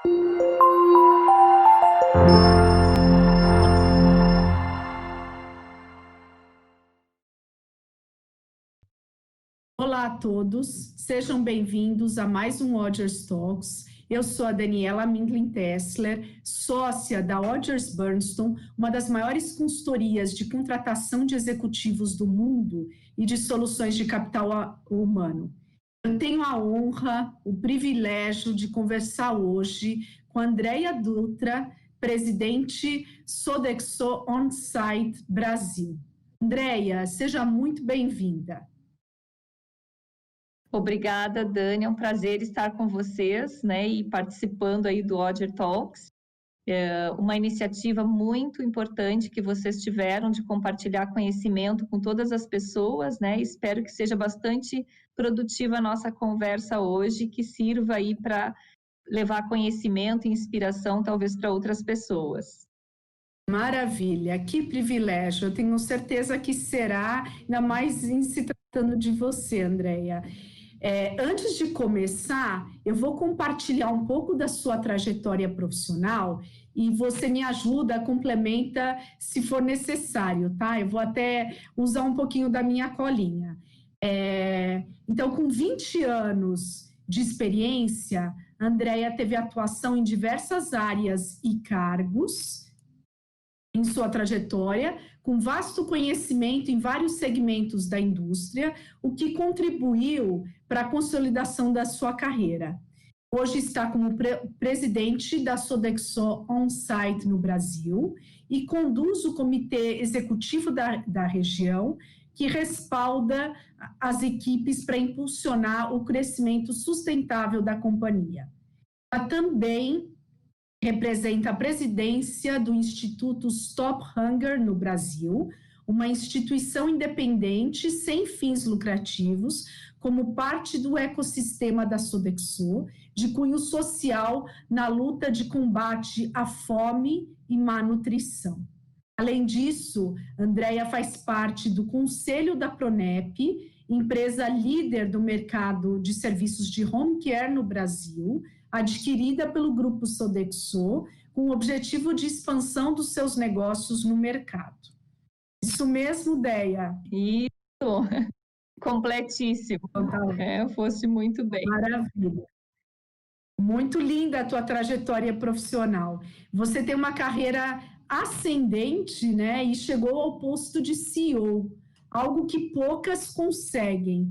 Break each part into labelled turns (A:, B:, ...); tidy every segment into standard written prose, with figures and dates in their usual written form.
A: Olá a todos, sejam bem-vindos a mais um Odgers Talks. Eu sou a Daniela Mindlin-Tessler, sócia da Odgers Berndtson, uma das maiores consultorias de contratação de executivos do mundo e de soluções de capital humano. Eu tenho a honra, o privilégio de conversar hoje com a Andréia Dutra, presidente Sodexo On-Site Brasil. Andréia, seja muito bem-vinda.
B: Obrigada, Dani, é um prazer estar com vocês, né, e participando aí do Odgers Talks, uma iniciativa muito importante que vocês tiveram de compartilhar conhecimento com todas as pessoas, né, espero que seja bastante produtiva a nossa conversa hoje, que sirva aí para levar conhecimento e inspiração, talvez, para outras pessoas.
A: Maravilha, que privilégio, eu tenho certeza que será, ainda mais em se tratando de você, Andréia. Antes de começar, eu vou compartilhar um pouco da sua trajetória profissional e você me ajuda, complementa se for necessário, tá? Eu vou até usar um pouquinho da minha colinha. Então, com 20 anos de experiência, a Andréia teve atuação em diversas áreas e cargos em sua trajetória, com vasto conhecimento em vários segmentos da indústria, o que contribuiu para a consolidação da sua carreira. Hoje está como presidente da Sodexo On-Site no Brasil e conduz o comitê executivo da região, que respalda as equipes para impulsionar o crescimento sustentável da companhia. Ela também representa a presidência do Instituto Stop Hunger no Brasil, uma instituição independente sem fins lucrativos, como parte do ecossistema da Sodexo, de cunho social na luta de combate à fome e má nutrição. Além disso, Andréia faz parte do Conselho da Pronep, empresa líder do mercado de serviços de home care no Brasil, adquirida pelo grupo Sodexo, com o objetivo de expansão dos seus negócios no mercado. Isso mesmo, Déia?
B: Isso, completíssimo. Fosse muito bem.
A: Maravilha. Muito linda a tua trajetória profissional. Você tem uma carreira ascendente, né? E chegou ao posto de CEO, algo que poucas conseguem.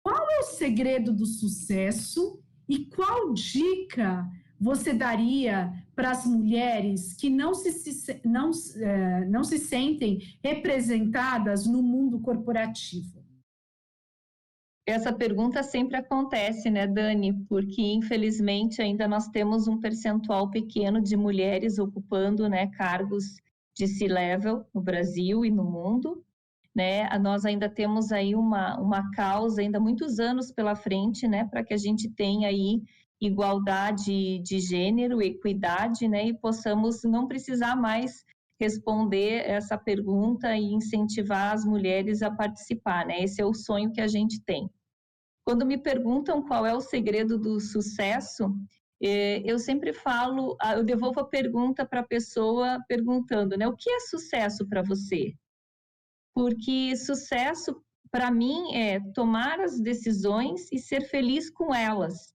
A: Qual é o segredo do sucesso e qual dica você daria para as mulheres que não se sentem representadas no mundo corporativo?
B: Essa pergunta sempre acontece, né, Dani? Porque, infelizmente, ainda nós temos um percentual pequeno de mulheres ocupando, né, cargos de C-level no Brasil e no mundo, né? Nós ainda temos aí uma causa, ainda muitos anos pela frente, né, para que a gente tenha aí igualdade de gênero, equidade, né, e possamos não precisar mais responder essa pergunta e incentivar as mulheres a participar, né? Esse é o sonho que a gente tem. Quando me perguntam qual é o segredo do sucesso, eu sempre falo, eu devolvo a pergunta para a pessoa perguntando, né? O que é sucesso para você? Porque sucesso, para mim, é tomar as decisões e ser feliz com elas.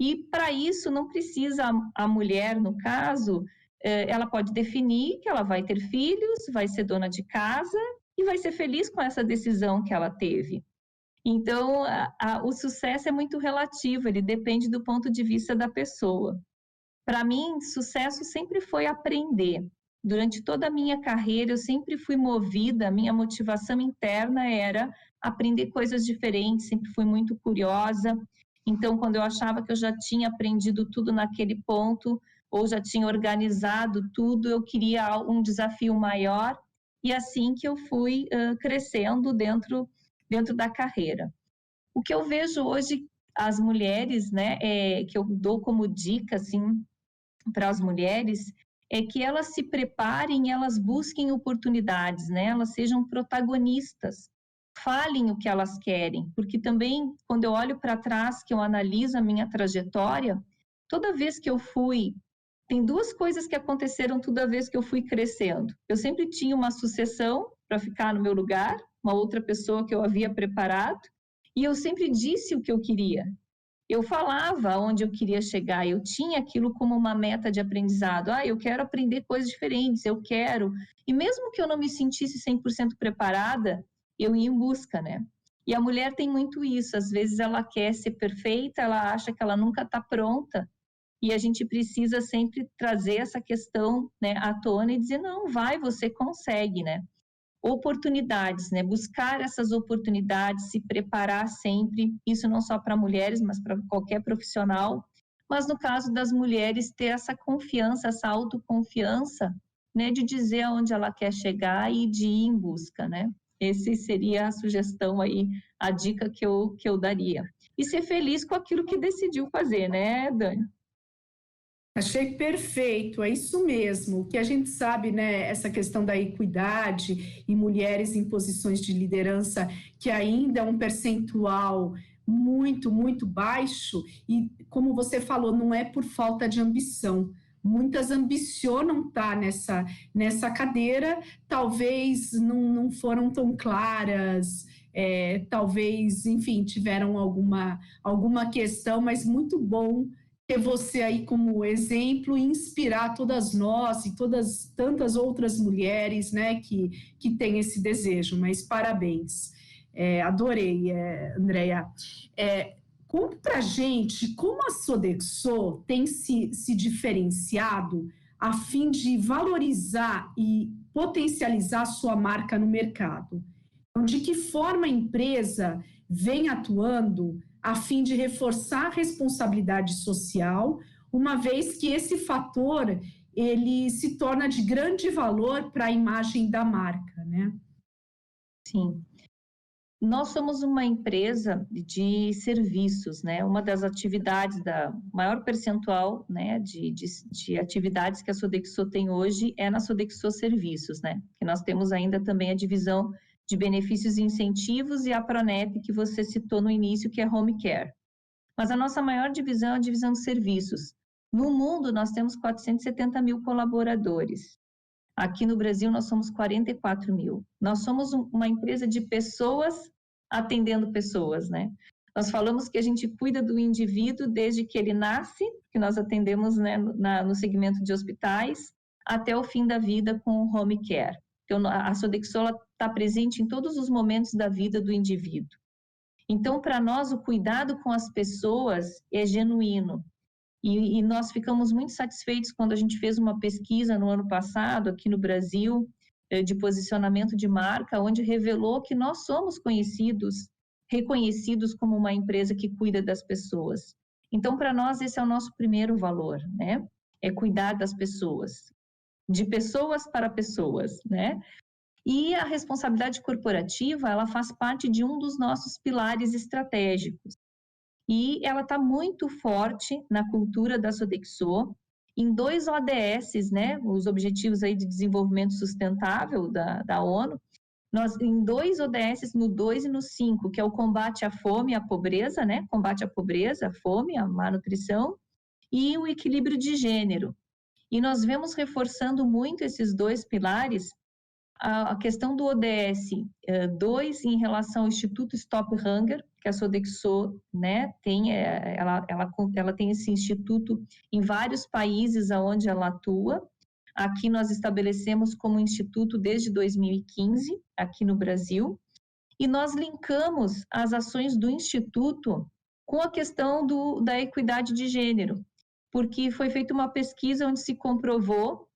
B: E, para isso, não precisa a mulher, no caso, ela pode definir que ela vai ter filhos, vai ser dona de casa e vai ser feliz com essa decisão que ela teve. Então, o sucesso é muito relativo, ele depende do ponto de vista da pessoa. Para mim, sucesso sempre foi aprender. Durante toda a minha carreira, eu sempre fui movida, a minha motivação interna era aprender coisas diferentes, sempre fui muito curiosa. Então, quando eu achava que eu já tinha aprendido tudo naquele ponto, ou já tinha organizado tudo, eu queria um desafio maior, e assim que eu fui crescendo dentro da carreira. O que eu vejo hoje, as mulheres, né, que eu dou como dica, assim, para as mulheres, é que elas se preparem, elas busquem oportunidades, né, elas sejam protagonistas, falem o que elas querem, porque também, quando eu olho para trás, que eu analiso a minha trajetória, toda vez que eu fui, tem duas coisas que aconteceram toda vez que eu fui crescendo. Eu sempre tinha uma sucessão para ficar no meu lugar, uma outra pessoa que eu havia preparado, e eu sempre disse o que eu queria. Eu falava onde eu queria chegar, eu tinha aquilo como uma meta de aprendizado. Eu quero aprender coisas diferentes, eu quero. E mesmo que eu não me sentisse 100% preparada, eu ia em busca, né? E a mulher tem muito isso, às vezes ela quer ser perfeita, ela acha que ela nunca está pronta, e a gente precisa sempre trazer essa questão, né, à tona e dizer, não, vai, você consegue, né? Oportunidades, né? Buscar essas oportunidades, se preparar sempre, isso não só para mulheres, mas para qualquer profissional. Mas no caso das mulheres, ter essa confiança, essa autoconfiança, né? De dizer aonde ela quer chegar e de ir em busca, né? Esse seria a sugestão aí, a dica que eu daria. E ser feliz com aquilo que decidiu fazer, né, Dani?
A: Achei perfeito, é isso mesmo. O que a gente sabe, né, essa questão da equidade e mulheres em posições de liderança, que ainda é um percentual muito, muito baixo, e como você falou, não é por falta de ambição. Muitas ambicionam estar nessa cadeira, talvez não foram tão claras, talvez, enfim, tiveram alguma questão, mas muito bom ter você aí como exemplo e inspirar todas nós e todas tantas outras mulheres, né, que têm esse desejo. Mas parabéns, adorei, Andréia. Conta pra gente como a Sodexo tem se diferenciado a fim de valorizar e potencializar a sua marca no mercado. Então, de que forma a empresa vem atuando a fim de reforçar a responsabilidade social, uma vez que esse fator ele se torna de grande valor para a imagem da marca, né?
B: Sim. Nós somos uma empresa de serviços, né? Uma das atividades, da maior percentual, né, de atividades que a Sodexo tem hoje é na Sodexo Serviços, né? Que nós temos ainda também a divisão de benefícios e incentivos e a Pronep, que você citou no início, que é Home Care. Mas a nossa maior divisão é a divisão de serviços. No mundo, nós temos 470 mil colaboradores. Aqui no Brasil, nós somos 44 mil. Nós somos uma empresa de pessoas atendendo pessoas, né? Nós falamos que a gente cuida do indivíduo desde que ele nasce, que nós atendemos, né, no segmento de hospitais, até o fim da vida com o home care. Então, a Sodexo está presente em todos os momentos da vida do indivíduo. Então, para nós, o cuidado com as pessoas é genuíno. E nós ficamos muito satisfeitos quando a gente fez uma pesquisa no ano passado, aqui no Brasil, de posicionamento de marca, onde revelou que nós somos reconhecidos como uma empresa que cuida das pessoas. Então, para nós, esse é o nosso primeiro valor, né? É cuidar das pessoas, de pessoas para pessoas, né? E a responsabilidade corporativa, ela faz parte de um dos nossos pilares estratégicos. E ela está muito forte na cultura da Sodexo, em 2 ODS, né, os Objetivos aí de Desenvolvimento Sustentável da ONU, nós em 2 ODS, no 2 e no 5, que é o combate à fome e à pobreza, né, combate à pobreza, à fome, à má nutrição, e o equilíbrio de gênero. E nós vemos reforçando muito esses 2 pilares, a questão do ODS 2 em relação ao Instituto Stop Hunger, que a Sodexo, né, tem, ela tem esse instituto em vários países onde ela atua. Aqui nós estabelecemos como instituto desde 2015, aqui no Brasil, e nós linkamos as ações do instituto com a questão da equidade de gênero, porque foi feita uma pesquisa onde se comprovou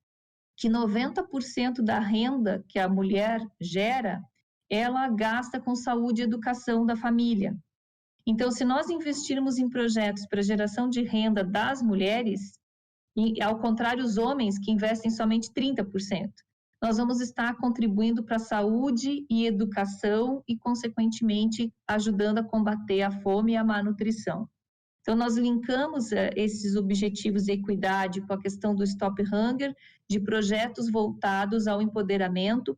B: que 90% da renda que a mulher gera, ela gasta com saúde e educação da família. Então, se nós investirmos em projetos para geração de renda das mulheres, e ao contrário, os homens que investem somente 30%, nós vamos estar contribuindo para a saúde e educação e, consequentemente, ajudando a combater a fome e a má nutrição. Então, nós linkamos esses objetivos de equidade com a questão do Stop Hunger, de projetos voltados ao empoderamento.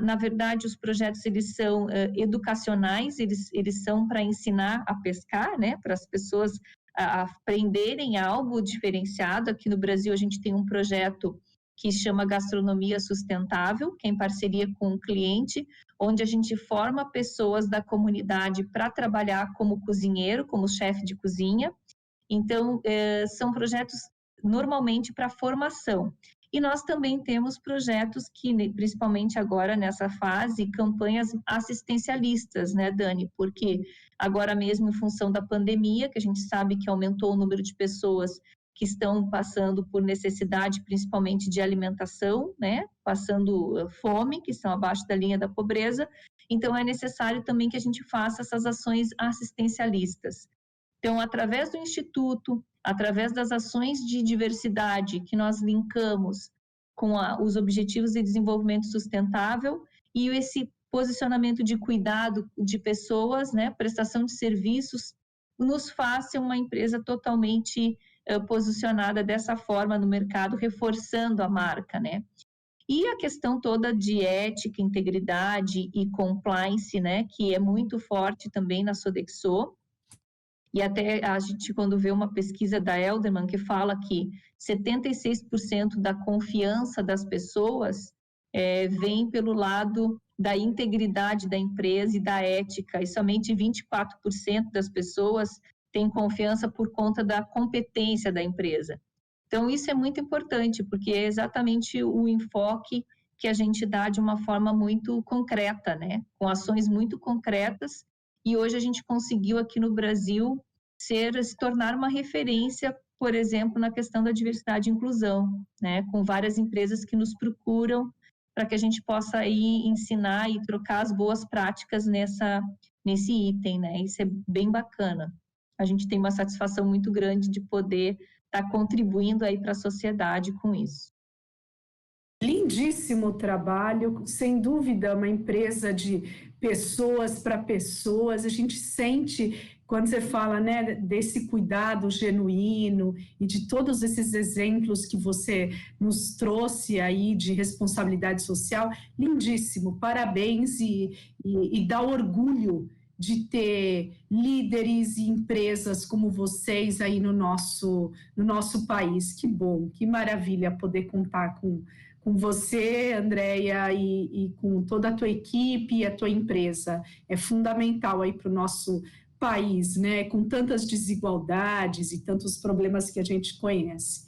B: Na verdade, os projetos eles são educacionais, eles são para ensinar a pescar, né, para as pessoas a aprenderem algo diferenciado. Aqui no Brasil, a gente tem um projeto que chama Gastronomia Sustentável, que é em parceria com o cliente, onde a gente forma pessoas da comunidade para trabalhar como cozinheiro, como chefe de cozinha. Então, são projetos normalmente para formação. E nós também temos projetos que, principalmente agora nessa fase, campanhas assistencialistas, né, Dani? Porque agora mesmo, em função da pandemia, que a gente sabe que aumentou o número de pessoas que estão passando por necessidade, principalmente de alimentação, né, passando fome, que estão abaixo da linha da pobreza. Então, é necessário também que a gente faça essas ações assistencialistas. Então, através do Instituto, através das ações de diversidade que nós linkamos com os Objetivos de Desenvolvimento Sustentável e esse posicionamento de cuidado de pessoas, né, prestação de serviços, nos faz ser uma empresa totalmente posicionada dessa forma no mercado, reforçando a marca, né? E a questão toda de ética, integridade e compliance, né, que é muito forte também na Sodexo. E até a gente, quando vê uma pesquisa da Elderman, que fala que 76% da confiança das pessoas vem pelo lado da integridade da empresa e da ética, e somente 24% das pessoas têm confiança por conta da competência da empresa. Então, isso é muito importante, porque é exatamente o enfoque que a gente dá de uma forma muito concreta, né? Com ações muito concretas, e hoje a gente conseguiu aqui no Brasil se tornar uma referência, por exemplo, na questão da diversidade e inclusão, né? Com várias empresas que nos procuram para que a gente possa aí ensinar e trocar as boas práticas nesse item, né? Isso é bem bacana. A gente tem uma satisfação muito grande de poder estar contribuindo aí para a sociedade com isso.
A: Lindíssimo trabalho, sem dúvida, uma empresa de pessoas para pessoas. A gente sente, quando você fala, né, desse cuidado genuíno e de todos esses exemplos que você nos trouxe aí de responsabilidade social, lindíssimo, parabéns e dá orgulho de ter líderes e empresas como vocês aí no nosso país. Que bom, que maravilha poder contar com você, Andréia, e com toda a tua equipe e a tua empresa. É fundamental aí para o nosso país, né? Com tantas desigualdades e tantos problemas que a gente conhece.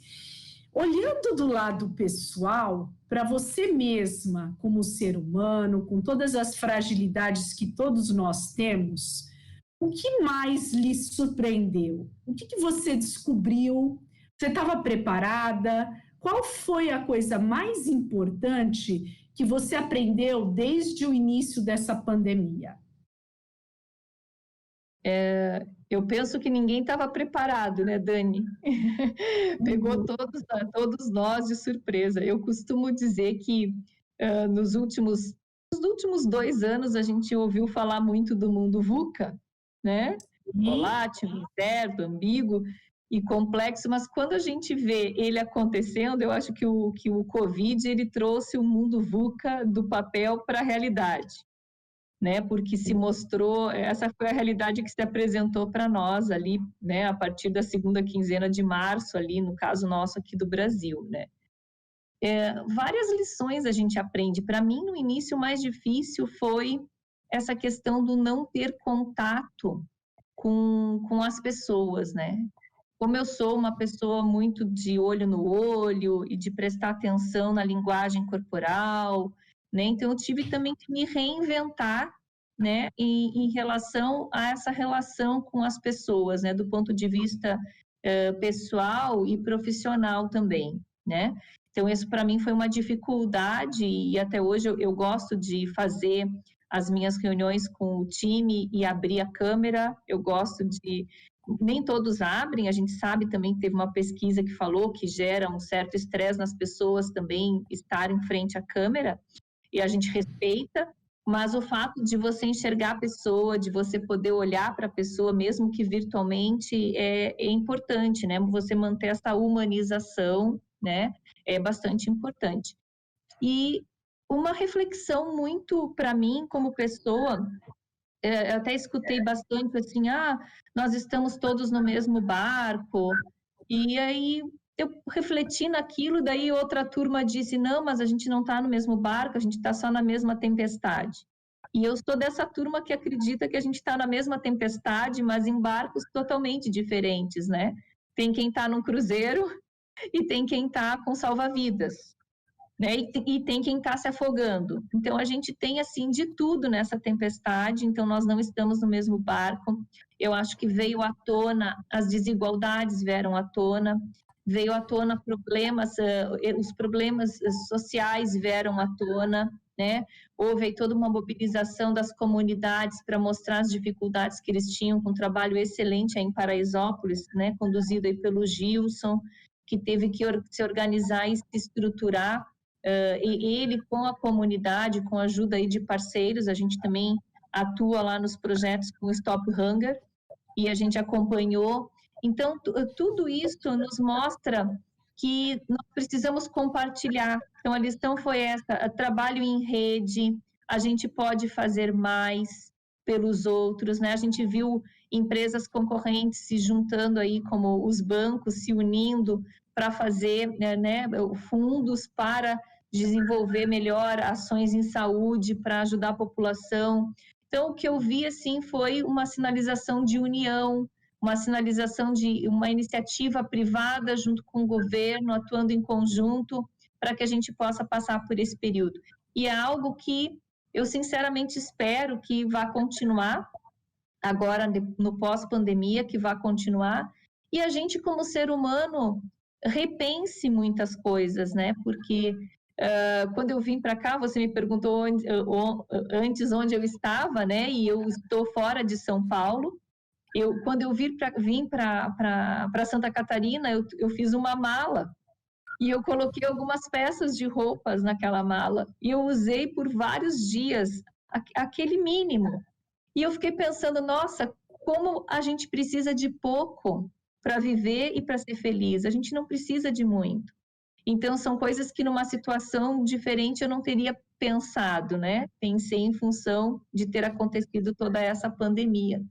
A: Olhando do lado pessoal, para você mesma, como ser humano, com todas as fragilidades que todos nós temos, o que mais lhe surpreendeu? O que você descobriu? Você estava preparada? Qual foi a coisa mais importante que você aprendeu desde o início dessa pandemia?
B: Eu penso que ninguém estava preparado, né, Dani? Pegou todos nós de surpresa. Eu costumo dizer que nos últimos 2 anos a gente ouviu falar muito do mundo VUCA, né? Volátil, incerto, ambíguo e complexo, mas quando a gente vê ele acontecendo, eu acho que o Covid ele trouxe o mundo VUCA do papel para a realidade, né? Porque se mostrou, essa foi a realidade que se apresentou para nós ali, né? A partir da segunda quinzena de março ali, no caso nosso aqui do Brasil, né? Várias lições a gente aprende. Para mim, no início, o mais difícil foi essa questão do não ter contato com as pessoas, né? Como eu sou uma pessoa muito de olho no olho e de prestar atenção na linguagem corporal, né? Então, eu tive também que me reinventar, né? Em relação a essa relação com as pessoas, né? Do ponto de vista pessoal e profissional também, né? Então, isso para mim foi uma dificuldade e até hoje eu gosto de fazer as minhas reuniões com o time e abrir a câmera, eu gosto de... Nem todos abrem, a gente sabe também que teve uma pesquisa que falou que gera um certo estresse nas pessoas também estar em frente à câmera, e a gente respeita, mas o fato de você enxergar a pessoa, de você poder olhar para a pessoa, mesmo que virtualmente, é importante, né? Você manter essa humanização, né? É bastante importante. E uma reflexão muito para mim como pessoa eu até escutei bastante assim, nós estamos todos no mesmo barco, e aí eu refleti naquilo, daí outra turma disse, não, mas a gente não está no mesmo barco, a gente está só na mesma tempestade. E eu sou dessa turma que acredita que a gente está na mesma tempestade, mas em barcos totalmente diferentes, né? Tem quem está num cruzeiro e tem quem está com salva-vidas, né? E tem quem está se afogando. Então, a gente tem, assim, de tudo nessa tempestade, então nós não estamos no mesmo barco. Eu acho que veio à tona, as desigualdades vieram à tona, veio à tona problemas, os problemas sociais vieram à tona, né? Houve aí toda uma mobilização das comunidades para mostrar as dificuldades que eles tinham com um trabalho excelente aí em Paraisópolis, né? Conduzido aí pelo Gilson, que teve que se organizar e se estruturar, e ele com a comunidade, com a ajuda aí de parceiros, a gente também atua lá nos projetos com o Stop Hunger, e a gente acompanhou. Então, tudo isso nos mostra que nós precisamos compartilhar. Então, a lição foi essa: trabalho em rede, a gente pode fazer mais pelos outros, né? A gente viu empresas concorrentes se juntando aí, como os bancos se unindo para fazer, né, fundos para desenvolver melhor ações em saúde, para ajudar a população. Então, o que eu vi, assim, foi uma sinalização de união, uma sinalização de uma iniciativa privada junto com o governo, atuando em conjunto, para que a gente possa passar por esse período. E é algo que eu, sinceramente, espero que vá continuar, agora no pós-pandemia, que vá continuar, e a gente, como ser humano, repense muitas coisas, né? Porque quando eu vim para cá, você me perguntou antes onde eu estava, né? E eu estou fora de São Paulo. Quando eu vim para Santa Catarina, eu fiz uma mala e eu coloquei algumas peças de roupas naquela mala e eu usei por vários dias aquele mínimo. E eu fiquei pensando, nossa, como a gente precisa de pouco para viver e para ser feliz. A gente não precisa de muito. Então, são coisas que numa situação diferente eu não teria pensado, né? Pensei em função de ter acontecido toda essa pandemia.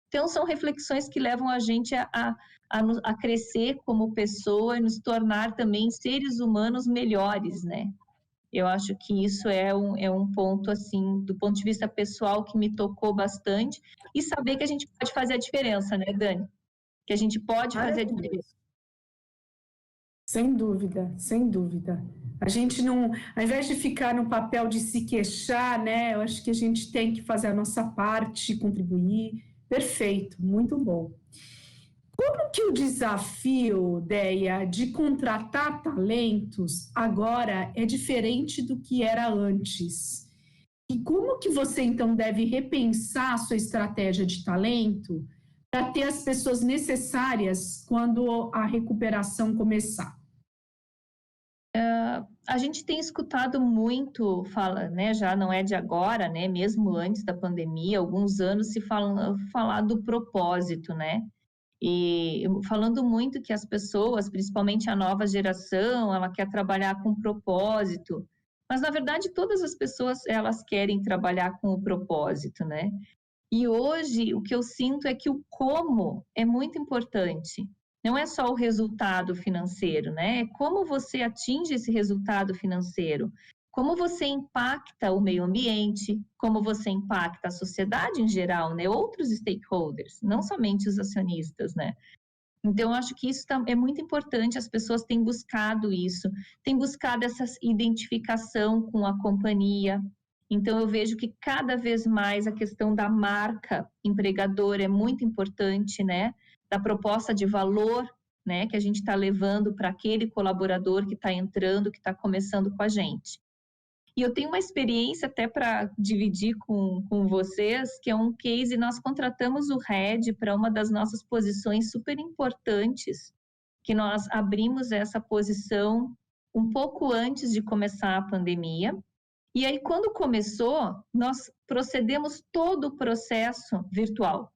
B: Então, são reflexões que levam a gente a crescer como pessoa e nos tornar também seres humanos melhores, né? Eu acho que isso é um ponto, assim, do ponto de vista pessoal, que me tocou bastante. E saber que a gente pode fazer a diferença, né, Dani? Que a gente pode fazer a diferença.
A: Sem dúvida, sem dúvida. A gente não, ao invés de ficar no papel de se queixar, né? Eu acho que a gente tem que fazer a nossa parte, contribuir. Perfeito, muito bom. Como que o desafio, Deia, de contratar talentos agora é diferente do que era antes? E como que você, então, deve repensar a sua estratégia de talento para ter as pessoas necessárias quando a recuperação começar?
B: A gente tem escutado muito, né, já não é de agora, né, mesmo antes da pandemia, alguns anos se falar do propósito, né? E falando muito que as pessoas, principalmente a nova geração, ela quer trabalhar com propósito, mas na verdade todas as pessoas elas querem trabalhar com o propósito, né? E hoje o que eu sinto é que o como é muito importante. Não é só o resultado financeiro, né? É como você atinge esse resultado financeiro, como você impacta o meio ambiente, como você impacta a sociedade em geral, né? Outros stakeholders, não somente os acionistas, né? Então, eu acho que isso é muito importante, as pessoas têm buscado isso, têm buscado essa identificação com a companhia. Então, eu vejo que cada vez mais a questão da marca empregadora é muito importante, né? Da proposta de valor, né? Que a gente está levando para aquele colaborador que está entrando, que está começando com a gente. E eu tenho uma experiência até para dividir com vocês, que é um case, nós contratamos o Red para uma das nossas posições super importantes, que nós abrimos essa posição um pouco antes de começar a pandemia. E aí, quando começou, nós procedemos todo o processo virtual.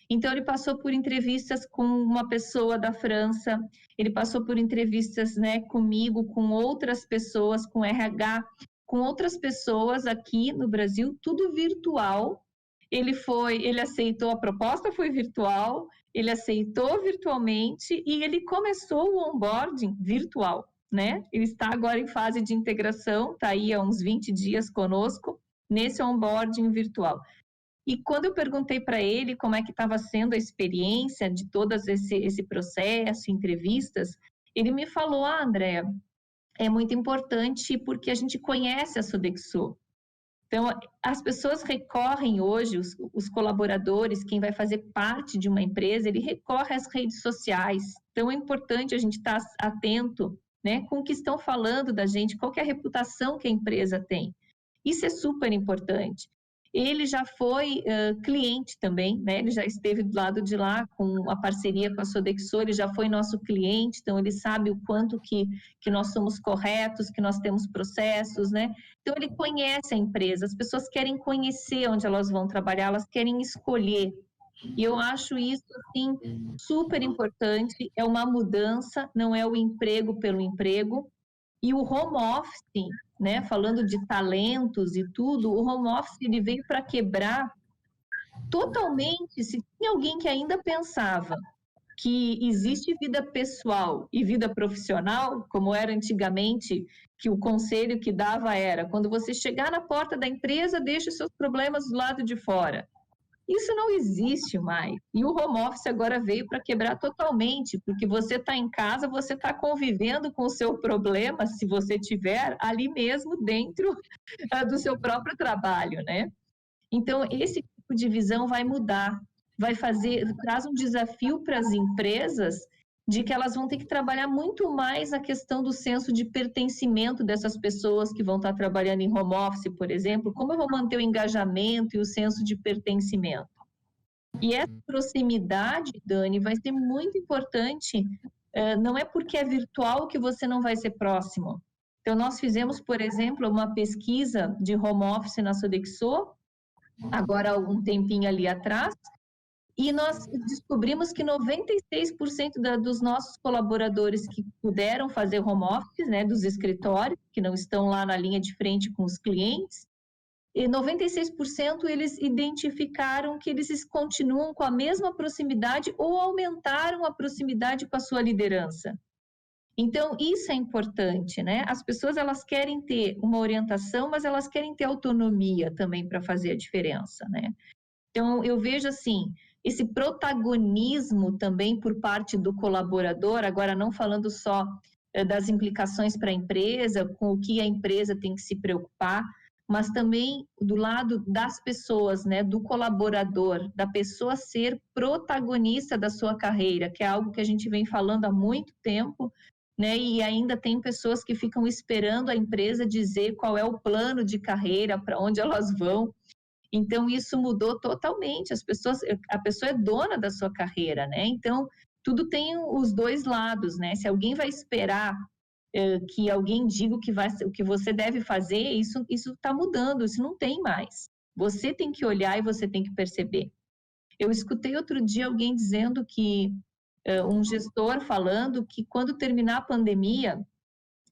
B: Então, ele passou por entrevistas com uma pessoa da França, ele passou por entrevistas, né, comigo, com outras pessoas, com RH, com outras pessoas aqui no Brasil, tudo virtual. Ele aceitou a proposta, foi virtual, ele aceitou virtualmente e ele começou o onboarding virtual, né? Ele está agora em fase de integração, está aí há uns 20 dias conosco, nesse onboarding virtual. E quando eu perguntei para ele como é que estava sendo a experiência de todo esse processo, entrevistas, ele me falou, Andréa, é muito importante porque a gente conhece a Sodexo. Então, as pessoas recorrem hoje, os colaboradores, quem vai fazer parte de uma empresa, ele recorre às redes sociais. Então, é importante a gente estar atento, né, com o que estão falando da gente, qual que é a reputação que a empresa tem. Isso é super importante. Ele já foi cliente também, né? Ele já esteve do lado de lá com a parceria com a Sodexo, ele já foi nosso cliente, então ele sabe o quanto que nós somos corretos, que nós temos processos, né? Então ele conhece a empresa, as pessoas querem conhecer onde elas vão trabalhar, elas querem escolher. E eu acho isso, assim, super importante, é uma mudança, não é o emprego pelo emprego. E o home office, né, falando de talentos e tudo, o home office ele veio para quebrar totalmente. Se tinha alguém que ainda pensava que existe vida pessoal e vida profissional, como era antigamente, que o conselho que dava era, quando você chegar na porta da empresa, deixe seus problemas do lado de fora. Isso não existe mais. E o home office agora veio para quebrar totalmente, porque você está em casa, você está convivendo com o seu problema, se você tiver, ali mesmo dentro do seu próprio trabalho, né? Então, esse tipo de visão vai mudar, traz um desafio para as empresas de que elas vão ter que trabalhar muito mais a questão do senso de pertencimento dessas pessoas que vão estar trabalhando em home office, por exemplo, como eu vou manter o engajamento e o senso de pertencimento. E essa proximidade, Dani, vai ser muito importante, não é porque é virtual que você não vai ser próximo. Então, nós fizemos, por exemplo, uma pesquisa de home office na Sodexo, agora há um tempinho ali atrás, e nós descobrimos que 96% dos nossos colaboradores que puderam fazer home office, né, dos escritórios, que não estão lá na linha de frente com os clientes, e 96% eles identificaram que eles continuam com a mesma proximidade ou aumentaram a proximidade com a sua liderança. Então, isso é importante, né? As pessoas, elas querem ter uma orientação, mas elas querem ter autonomia também para fazer a diferença, né? Então, eu vejo assim, esse protagonismo também por parte do colaborador, agora não falando só das implicações para a empresa, com o que a empresa tem que se preocupar, mas também do lado das pessoas, né, do colaborador, da pessoa ser protagonista da sua carreira, que é algo que a gente vem falando há muito tempo, né, e ainda tem pessoas que ficam esperando a empresa dizer qual é o plano de carreira, para onde elas vão. Então, isso mudou totalmente. A pessoa é dona da sua carreira, né? Então, tudo tem os dois lados, né? Se alguém vai esperar que alguém diga o que você deve fazer, isso está mudando, isso não tem mais. Você tem que olhar e você tem que perceber. Eu escutei outro dia alguém dizendo que, um gestor falando que quando terminar a pandemia,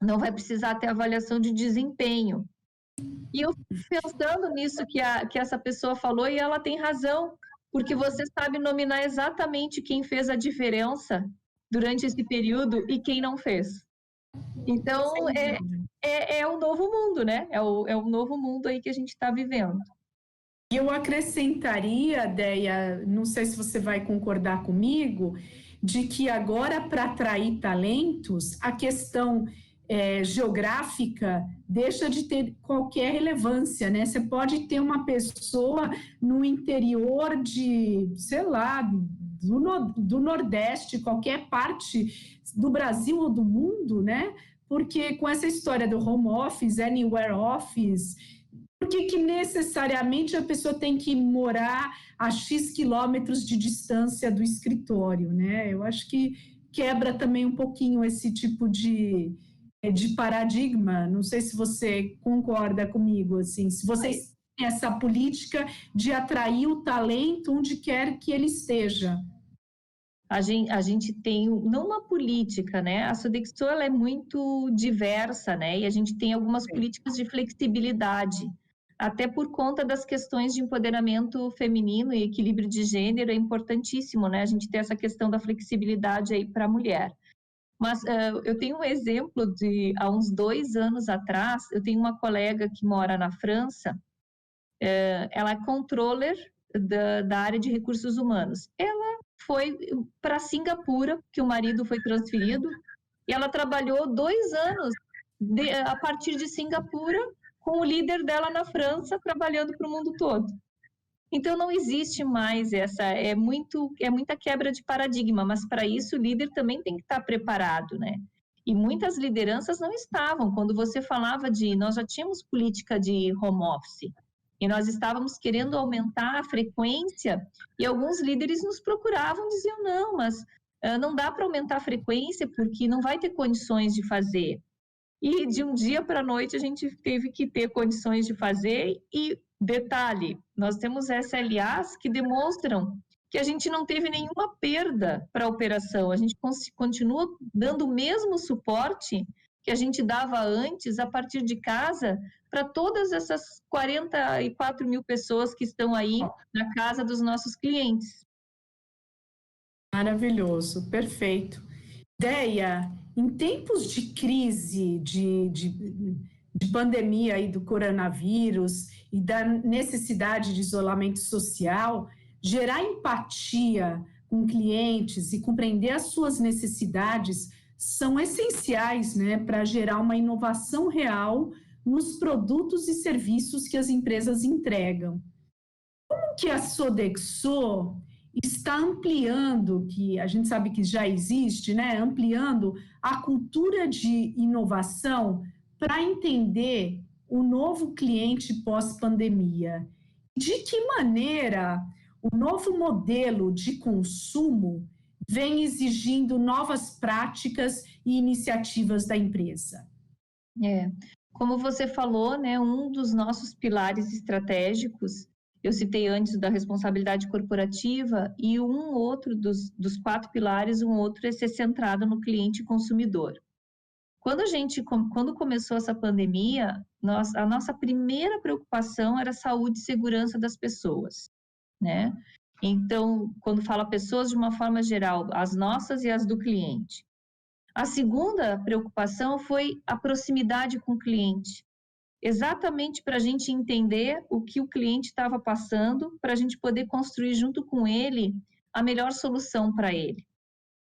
B: não vai precisar ter avaliação de desempenho. E eu fico pensando nisso que essa pessoa falou, e ela tem razão, porque você sabe nominar exatamente quem fez a diferença durante esse período e quem não fez. Então, é o novo mundo, né? É o novo mundo aí que a gente está vivendo.
A: E eu acrescentaria, Déia, não sei se você vai concordar comigo, de que agora, para atrair talentos, a questão geográfica deixa de ter qualquer relevância, né? Você pode ter uma pessoa no interior de, sei lá, do Nordeste, qualquer parte do Brasil ou do mundo, né? Porque com essa história do home office, anywhere office, por que necessariamente a pessoa tem que morar a X quilômetros de distância do escritório, né? Eu acho que quebra também um pouquinho esse tipo de paradigma. Não sei se você concorda comigo, assim, se vocês têm essa política de atrair o talento onde quer que ele esteja.
B: A gente tem, não uma política, né? A Sodexo, ela é muito diversa, né? E a gente tem algumas políticas de flexibilidade. até por conta das questões de empoderamento feminino e equilíbrio de gênero, é importantíssimo, né? A gente ter essa questão da flexibilidade aí para a mulher. Mas eu tenho um exemplo de, há uns 2 anos atrás, eu tenho uma colega que mora na França, ela é controller da área de recursos humanos. Ela foi para Singapura, que o marido foi transferido, e ela trabalhou 2 anos a partir de Singapura, com o líder dela na França, trabalhando para o mundo todo. Então, não existe mais muita quebra de paradigma, mas para isso o líder também tem que estar preparado, né? E muitas lideranças não estavam. Quando você falava nós já tínhamos política de home office, e nós estávamos querendo aumentar a frequência, e alguns líderes nos procuravam, diziam, não, mas não dá para aumentar a frequência, porque não vai ter condições de fazer. E de um dia para a noite a gente teve que ter condições de fazer. E detalhe, nós temos SLAs que demonstram que a gente não teve nenhuma perda para a operação. A gente continua dando o mesmo suporte que a gente dava antes a partir de casa para todas essas 44 mil pessoas que estão aí na casa dos nossos clientes.
A: Maravilhoso, perfeito. Ideia, em tempos de crise, de pandemia aí do coronavírus e da necessidade de isolamento social, gerar empatia com clientes e compreender as suas necessidades são essenciais, né, para gerar uma inovação real nos produtos e serviços que as empresas entregam. Como que a Sodexo está ampliando, que a gente sabe que já existe, né? Ampliando a cultura de inovação para entender o novo cliente pós-pandemia? De que maneira o novo modelo de consumo vem exigindo novas práticas e iniciativas da empresa?
B: Como você falou, né, um dos nossos pilares estratégicos, eu citei antes da responsabilidade corporativa, e um outro dos 4 pilares, um outro é ser centrado no cliente consumidor. Quando começou essa pandemia, a nossa primeira preocupação era a saúde e segurança das pessoas, né? Então, quando fala pessoas de uma forma geral, as nossas e as do cliente. A segunda preocupação foi a proximidade com o cliente. Exatamente para a gente entender o que o cliente estava passando, para a gente poder construir junto com ele a melhor solução para ele,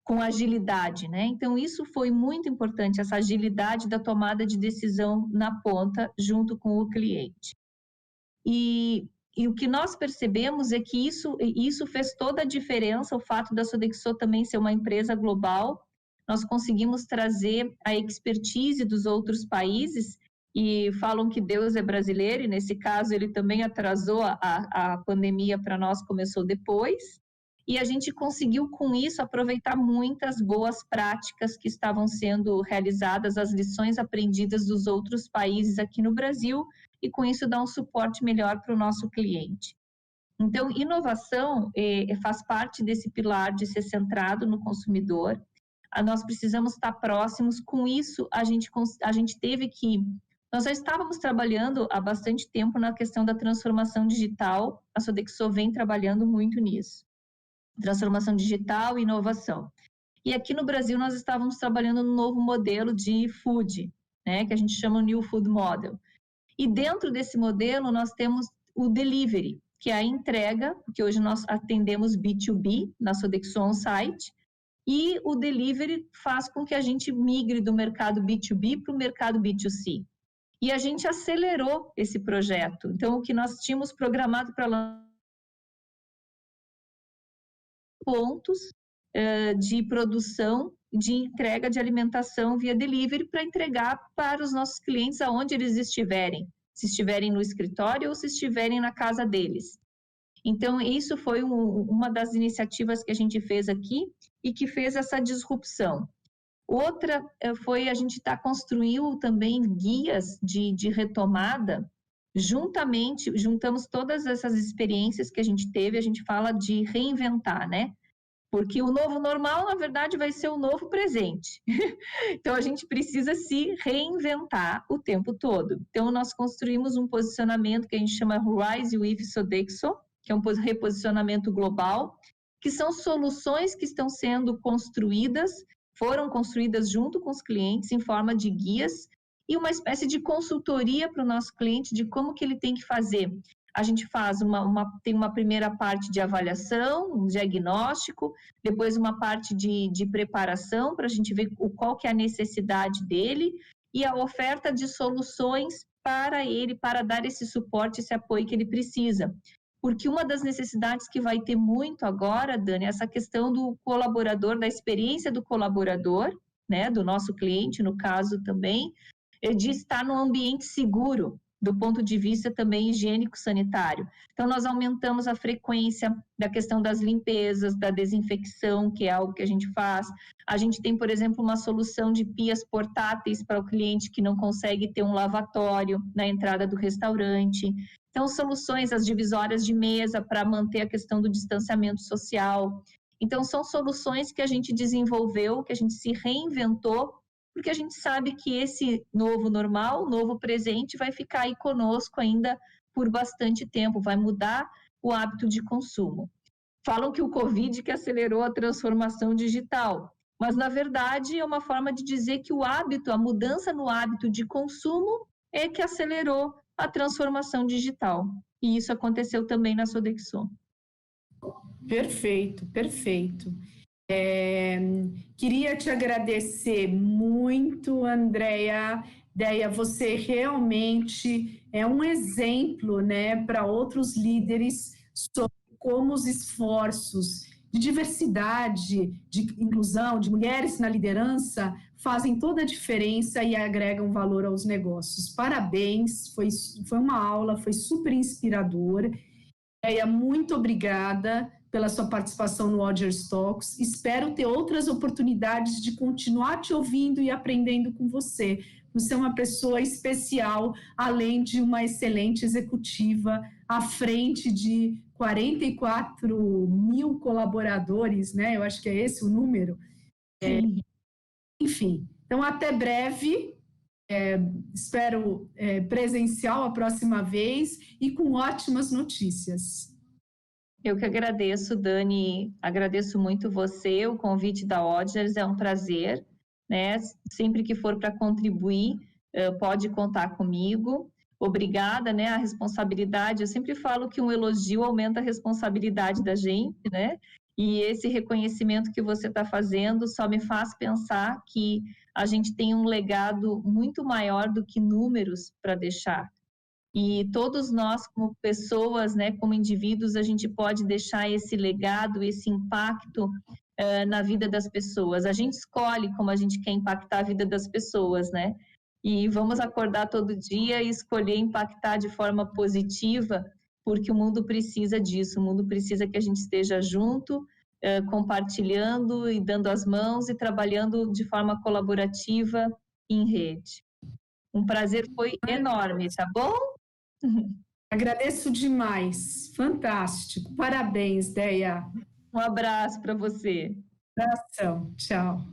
B: com agilidade, né? Então, isso foi muito importante, essa agilidade da tomada de decisão na ponta, junto com o cliente. E o que nós percebemos é que isso fez toda a diferença, o fato da Sodexo também ser uma empresa global. Nós conseguimos trazer a expertise dos outros países, e falam que Deus é brasileiro, e nesse caso ele também atrasou a pandemia para nós, começou depois, e a gente conseguiu com isso aproveitar muitas boas práticas que estavam sendo realizadas, as lições aprendidas dos outros países aqui no Brasil, e com isso dar um suporte melhor para o nosso cliente. Então, inovação faz parte desse pilar de ser centrado no consumidor. Nós precisamos estar próximos. Com isso, a gente teve que... Nós já estávamos trabalhando há bastante tempo na questão da transformação digital. A Sodexo vem trabalhando muito nisso. Transformação digital e inovação. E aqui no Brasil nós estávamos trabalhando no novo modelo de food, né, que a gente chama o New Food Model. E dentro desse modelo nós temos o delivery, que é a entrega, porque hoje nós atendemos B2B na Sodexo On-Site, e o delivery faz com que a gente migre do mercado B2B para o mercado B2C. E a gente acelerou esse projeto. Então, o que nós tínhamos programado para pontos de produção, de entrega de alimentação via delivery para entregar para os nossos clientes aonde eles estiverem, se estiverem no escritório ou se estiverem na casa deles. Então, isso foi uma das iniciativas que a gente fez aqui e que fez essa disrupção. Outra foi a gente construindo também guias de retomada, juntamos todas essas experiências que a gente teve, a gente fala de reinventar, né? Porque o novo normal, na verdade, vai ser o novo presente. Então, a gente precisa se reinventar o tempo todo. Então, nós construímos um posicionamento que a gente chama Rise with Sodexo, que é um reposicionamento global, que são soluções que estão sendo construídas, foram construídas junto com os clientes em forma de guias e uma espécie de consultoria para o nosso cliente de como que ele tem que fazer. A gente faz tem uma primeira parte de avaliação, um diagnóstico, depois uma parte de preparação para a gente ver qual que é a necessidade dele e a oferta de soluções para ele, para dar esse suporte, esse apoio que ele precisa. Porque uma das necessidades que vai ter muito agora, Dani, é essa questão do colaborador, da experiência do colaborador, né, do nosso cliente, no caso também, de estar num ambiente seguro, do ponto de vista também higiênico-sanitário. Então, nós aumentamos a frequência da questão das limpezas, da desinfecção, que é algo que a gente faz. A gente tem, por exemplo, uma solução de pias portáteis para o cliente que não consegue ter um lavatório na entrada do restaurante. Então, soluções, as divisórias de mesa para manter a questão do distanciamento social. Então, são soluções que a gente desenvolveu, que a gente se reinventou, porque a gente sabe que esse novo normal, novo presente, vai ficar aí conosco ainda por bastante tempo, vai mudar o hábito de consumo. Falam que o Covid que acelerou a transformação digital, mas na verdade é uma forma de dizer que o hábito, a mudança no hábito de consumo é que acelerou a transformação digital. E isso aconteceu também na Sodexo.
A: Perfeito, perfeito. Queria te agradecer muito, Andréia. Deia, você realmente é um exemplo, né, para outros líderes sobre como os esforços de diversidade, de inclusão, de mulheres na liderança fazem toda a diferença e agregam valor aos negócios. Parabéns, foi uma aula, foi super inspirador. Deia, muito obrigada pela sua participação no Odgers Talks. Espero ter outras oportunidades de continuar te ouvindo e aprendendo com você. Você é uma pessoa especial, além de uma excelente executiva, à frente de 44 mil colaboradores, né? Eu acho que é esse o número. Enfim, então até breve. Espero presencial a próxima vez e com ótimas notícias.
B: Eu que agradeço, Dani, agradeço muito você, o convite da Odgers, é um prazer, né? Sempre que for para contribuir, pode contar comigo. Obrigada, né? A responsabilidade, eu sempre falo que um elogio aumenta a responsabilidade da gente, né? E esse reconhecimento que você está fazendo só me faz pensar que a gente tem um legado muito maior do que números para deixar. E todos nós, como pessoas, né, como indivíduos, a gente pode deixar esse legado, esse impacto na vida das pessoas. A gente escolhe como a gente quer impactar a vida das pessoas, né? E vamos acordar todo dia e escolher impactar de forma positiva, porque o mundo precisa disso, o mundo precisa que a gente esteja junto, compartilhando e dando as mãos e trabalhando de forma colaborativa em rede. Um prazer foi enorme, tá bom?
A: Agradeço demais, fantástico. Parabéns, Deia.
B: Um abraço para você.
A: Abração, tchau.